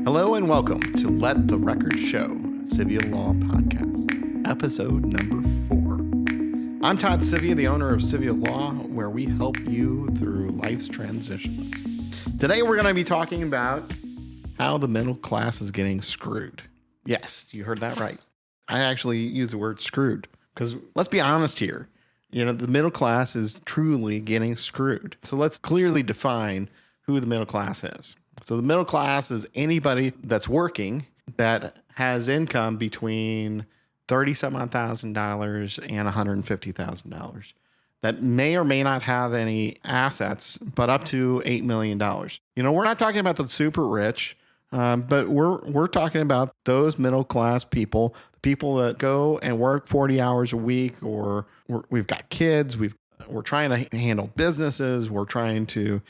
Hello and welcome to Let the Record Show, a Sivia Law podcast, episode number 4. I'm Todd Sivia, the owner of Sivia Law, where we help you through life's transitions. Today we're going to be talking about how the middle class is getting screwed. Yes, you heard that right. I actually use the word screwed because let's be honest here. You know, the middle class is truly getting screwed. So let's clearly define who the middle class is. So the middle class is anybody that's working that has income between $37,000 and $150,000 that may or may not have any assets, but up to $8 million. You know, we're not talking about the super rich, but we're talking about those middle class people, people that go and work 40 hours a week, or we've got kids, we're trying to handle businesses, we're trying to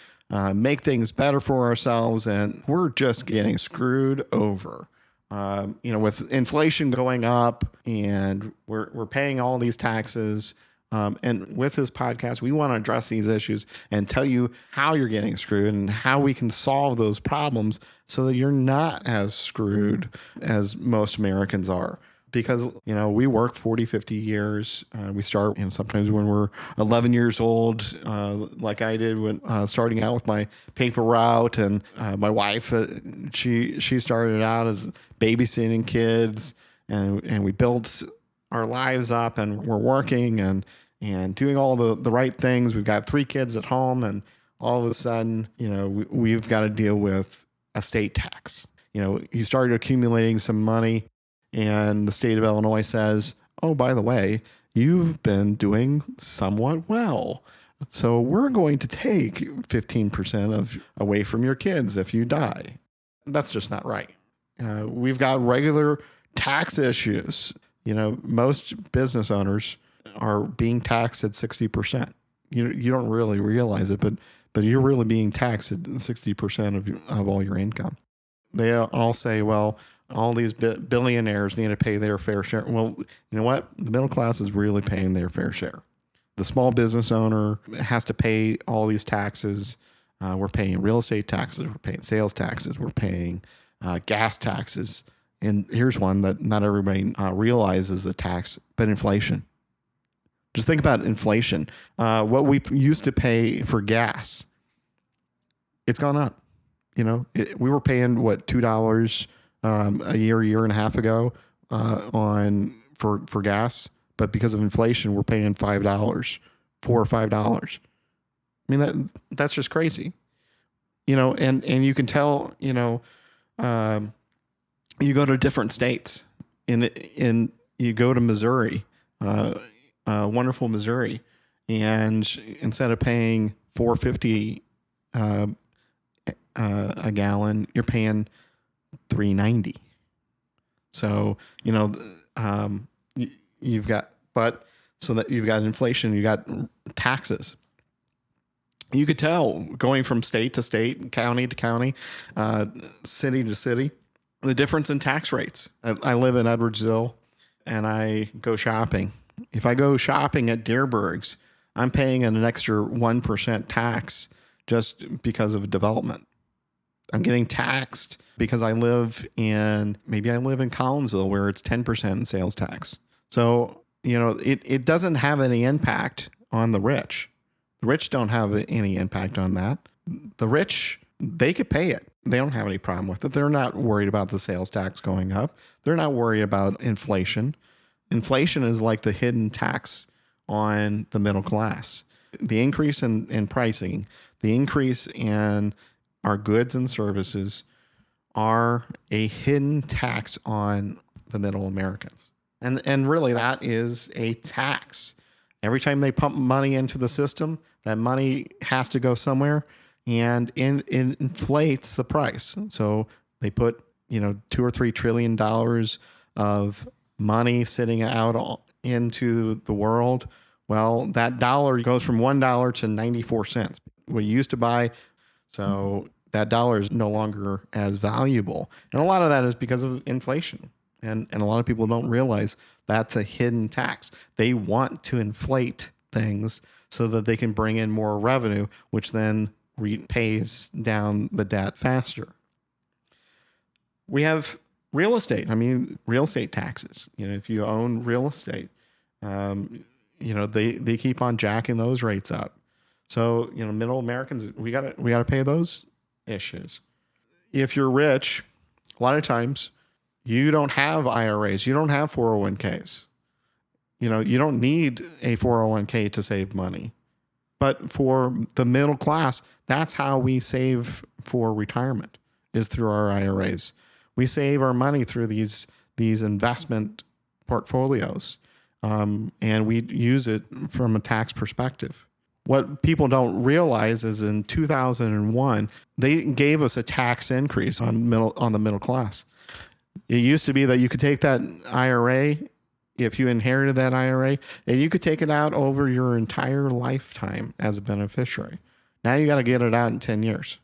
make things better for ourselves, and we're just getting screwed over. With inflation going up, and we're paying all these taxes. And with this podcast, we want to address these issues and tell you how you're getting screwed and how we can solve those problems so that you're not as screwed as most Americans are. Because, you know, we work 40, 50 years. We start, sometimes when we're 11 years old, like I did when starting out with my paper route. And my wife, she started out as babysitting kids, and we built our lives up, and we're working and doing all the right things. We've got 3 kids at home, and all of a sudden, we've got to deal with estate tax. You started accumulating some money, and the state of Illinois says, oh, by the way, you've been doing somewhat well, so we're going to take 15% away from your kids if you die. That's just not right. We've got regular tax issues. Most business owners are being taxed at 60%. You don't really realize it, but you're really being taxed at 60% of all your income. They all say, well, all these billionaires need to pay their fair share. Well, you know what? The middle class is really paying their fair share. The small business owner has to pay all these taxes. We're paying real estate taxes. We're paying sales taxes. We're paying gas taxes. And here's one that not everybody realizes a tax, but inflation. Just think about inflation. What we used to pay for gas, it's gone up. We were paying $2 a year and a half ago for gas, but because of inflation, we're paying $5, $4 or $5. I mean, that's just crazy. And you can tell. You go to different states, in you go to Missouri, wonderful Missouri, and instead of paying $4.50 a gallon, you're paying $3.90. So you've got inflation, you got taxes. You could tell going from state to state, county to county, city to city, the difference in tax rates. I live in Edwardsville, and I go shopping. If I go shopping at Deerberg's, I'm paying an extra 1% tax just because of development. I'm getting taxed because I live in Collinsville, where it's 10% in sales tax. So, it doesn't have any impact on the rich. The rich don't have any impact on that. The rich, they could pay it. They don't have any problem with it. They're not worried about the sales tax going up. They're not worried about inflation. Inflation is like the hidden tax on the middle class. The increase in pricing, the increase in our goods and services are a hidden tax on the middle Americans. And really, that is a tax. Every time they pump money into the system, that money has to go somewhere, and it inflates the price. So they put, $2 or $3 trillion of money sitting out into the world. Well, that dollar goes from $1 to 94 cents. What you used to buy, so that dollar is no longer as valuable. And a lot of that is because of inflation. And a lot of people don't realize that's a hidden tax. They want to inflate things so that they can bring in more revenue, which then pays down the debt faster. We have real estate. I mean, real estate taxes. If you own real estate, they keep on jacking those rates up. So, middle Americans, we gotta pay those issues. If you're rich, a lot of times you don't have IRAs, you don't have 401ks. You don't need a 401k to save money. But for the middle class, that's how we save for retirement, is through our IRAs. We save our money through these investment portfolios, and we use it from a tax perspective. What people don't realize is in 2001, they gave us a tax increase on the middle class. It used to be that you could take that IRA, if you inherited that IRA, and you could take it out over your entire lifetime as a beneficiary. Now you got to get it out in 10 years.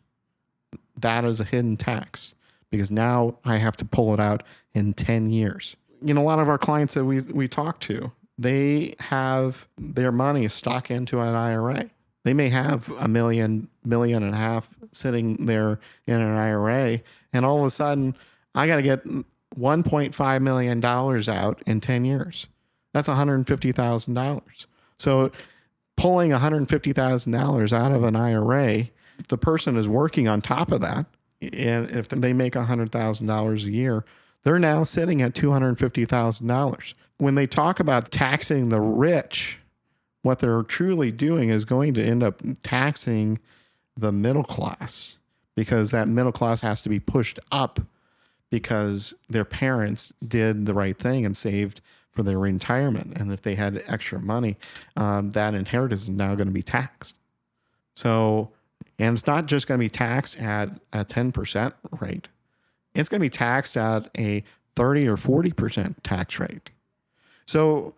That is a hidden tax, because now I have to pull it out in 10 years. A lot of our clients that we talk to, they have their money stuck into an IRA. They may have $1 million, $1.5 million sitting there in an IRA, and all of a sudden, I got to get $1.5 million out in 10 years. That's $150,000. So pulling $150,000 out of an IRA, the person is working on top of that. And if they make $100,000 a year, they're now sitting at $250,000. When they talk about taxing the rich, what they're truly doing is going to end up taxing the middle class, because that middle class has to be pushed up because their parents did the right thing and saved for their retirement. And if they had extra money, that inheritance is now going to be taxed. So, and it's not just going to be taxed at a 10% rate. It's going to be taxed at a 30 or 40% tax rate. So,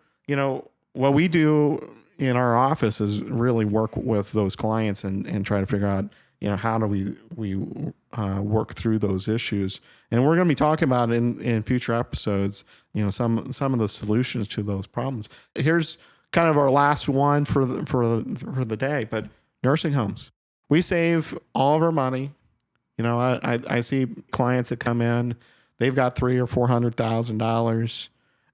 what we do in our office is really work with those clients and try to figure out, how do we work through those issues. And we're going to be talking about in future episodes, some of the solutions to those problems. Here's kind of our last one for the day, but nursing homes. We save all of our money. I see clients that come in, they've got $300,000 or $400,000,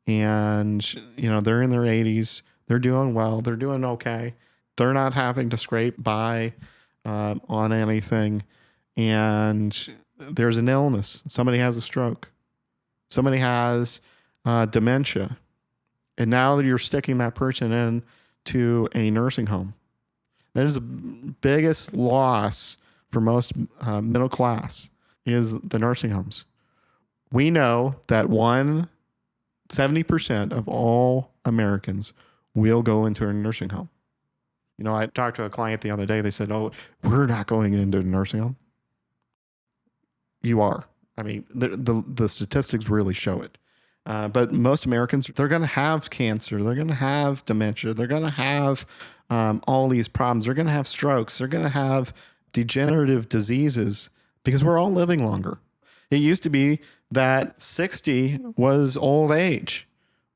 and they're in their 80s. They're doing well. They're doing okay. They're not having to scrape by on anything. And there's an illness. Somebody has a stroke. Somebody has dementia. And now that you're sticking that person in to a nursing home, that is the biggest loss for most middle class, is the nursing homes. We know that 70% of all Americans will go into a nursing home. I talked to a client the other day. They said, "Oh, we're not going into a nursing home." You are. I mean, the statistics really show it. But most Americans, they're going to have cancer. They're going to have dementia. They're going to have all these problems. They're going to have strokes. They're going to have degenerative diseases, because we're all living longer. It used to be that 60 was old age.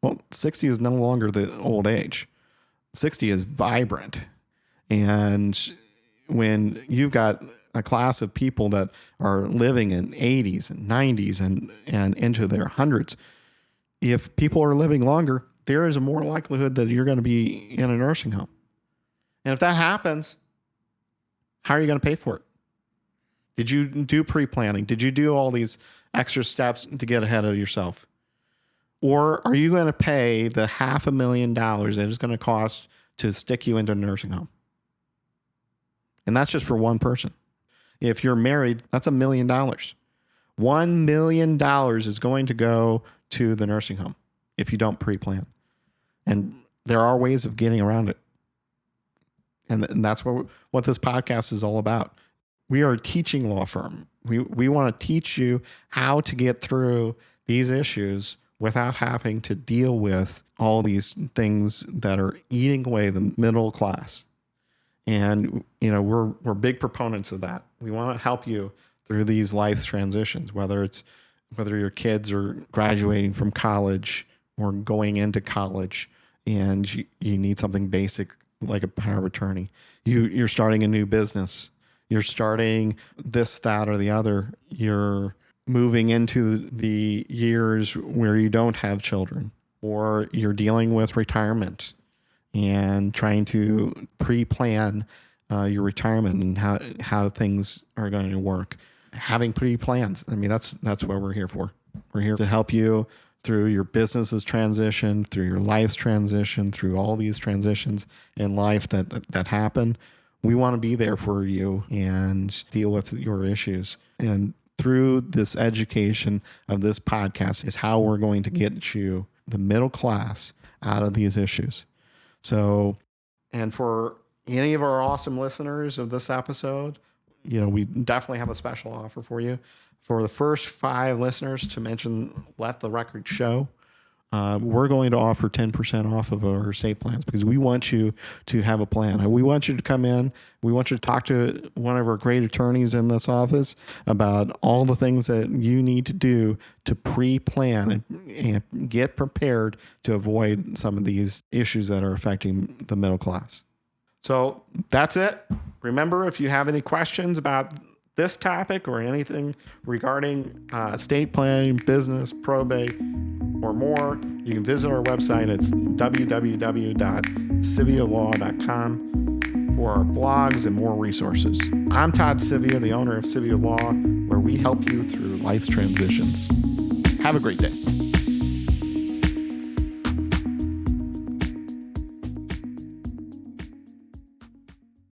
Well, 60 is no longer the old age. 60 is vibrant. And when you've got a class of people that are living in 80s and 90s and into their hundreds, if people are living longer, there is a more likelihood that you're going to be in a nursing home. And if that happens, how are you going to pay for it? Did you do pre-planning? Did you do all these extra steps to get ahead of yourself? Or are you going to pay the $500,000 that it's going to cost to stick you into a nursing home? And that's just for one person. If you're married, that's $1 million. $1 million is going to go to the nursing home if you don't pre-plan. And there are ways of getting around it. And that's what this podcast is all about. We are a teaching law firm. We want to teach you how to get through these issues without having to deal with all these things that are eating away the middle class. And, we're big proponents of that. We want to help you through these life transitions, whether your kids are graduating from college or going into college and you need something basic like a power of attorney. You're starting a new business. You're starting this, that, or the other. You're moving into the years where you don't have children, or you're dealing with retirement and trying to pre-plan your retirement and how things are going to work. Having pre-plans. I mean, that's what we're here for. We're here to help you through your business's transition, through your life's transition, through all these transitions in life that happen. We want to be there for you and deal with your issues. And through this education of this podcast is how we're going to get you, the middle class, out of these issues. So, and for any of our awesome listeners of this episode, we definitely have a special offer for you. For the first 5 listeners to mention Let the Record Show, we're going to offer 10% off of our estate plans, because we want you to have a plan. And we want you to come in. We want you to talk to one of our great attorneys in this office about all the things that you need to do to pre-plan and get prepared to avoid some of these issues that are affecting the middle class. So that's it. Remember, if you have any questions about this topic or anything regarding estate planning, business, probate, or more, you can visit our website. It's www.sivialaw.com for our blogs and more resources. I'm Todd Sivia, the owner of Sivia Law, where we help you through life's transitions. Have a great day.